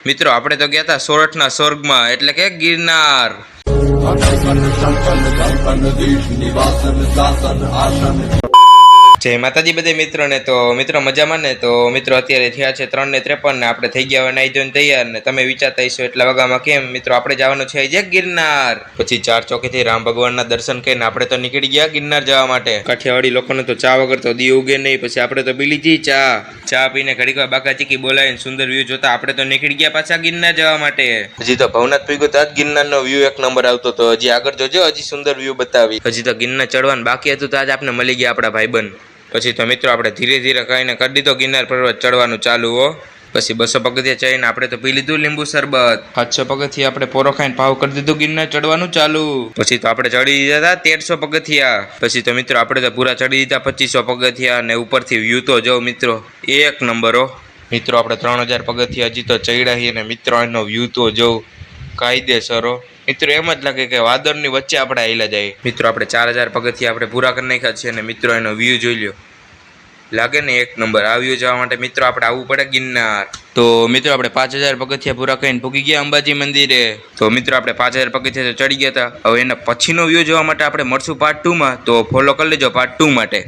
મિત્રો આપણે તો ગયા હતા સોરઠના સ્વર્ગમાં એટલે કે ગિરનાર। જય માતાજી બધે મિત્રોને। તો મિત્રો મજામાં ને? તો મિત્રો અત્યારે થયા છે 3:53 ને આપણે થઈ ગયા નાઈ ધોઈને તૈયાર ને તમે વિચારતા હશો એટલા વાગામાં કેમ? મિત્રો આપણે જવાનું છે જે ગિરનાર। પછી 4 ચોકીથી રામ ભગવાનના દર્શન કરીને આપણે તો નીકળી ગયા ગિરનાર જવા માટે। કાઠિયાવાડી લોકોને તો ચા વગર તો દી ઉગે નહીં। પછી આપણે તો પી લીધી ચા પીને ઘડીક વાર બાકા ચીકી બોલાવીને સુંદર વ્યૂ જોતા આપણે તો નીકળી ગયા પાછા ગિરનાર જવા માટે। હજી તો ભવનાથ પીગો તો ગિરનારનો વ્યૂ એક નંબર આવતો હતો। હજી આગળ જોજો, હજી સુંદર વ્યૂ બતાવી। હજી તો ગિરનાર ચડવાનું બાકી હતું તો આજ આપણે મળી ગયા આપણા ભાઈબંધ। પછી તો મિત્રો આપણે ધીરે ધીરે કહીને કરી દીધો ગિરનાર પર્વત ચડવાનું ચાલુ હો। પછી 200 પગથિયા ચડીને આપણે તો પી લીધું લીંબુ શરબત। 700 પગથિયા આપણે પોરો ખાઈને ભાવ કરી દીધું ગિરનાર ચડવાનું ચાલુ। પછી તો આપણે ચડી દીધા હતા 1300 પગથિયા। પછી તો મિત્રો આપણે તો પૂરા ચડી દીધા 2500 પગથિયા ને ઉપરથી વ્યૂ તો જો મિત્રો એક નંબર હો। મિત્રો આપણે 3000 પગથિયા હજી તો ચડ્યા છીએ ને મિત્રો એનો વ્યૂ તો જો કાયદેસર હો। મિત્રો એમ જ લાગે કે વાદળની વચ્ચે આપણે આવેલા જાય। મિત્રો આપણે 4000 પગથિયા આપણે પૂરા કરી નાખ્યા છે અને મિત્રો એનો વ્યૂ જોઈ લ્યો, લાગે ને એક નંબર। આ વ્યૂ જવા માટે મિત્રો આપણે આવવું પડે ગિરનાર। તો મિત્રો આપણે 5000 પગથિયા પૂરા કરીને પૂગી ગયા અંબાજી મંદિરે। તો મિત્રો આપણે 5000 પગથિયા ચડી ગયા હતા। હવે એના પછીનો વ્યૂ જોવા માટે આપણે મળશું પાર્ટ 2 માં, તો ફોલો કરી લેજો પાર્ટ 2 માટે।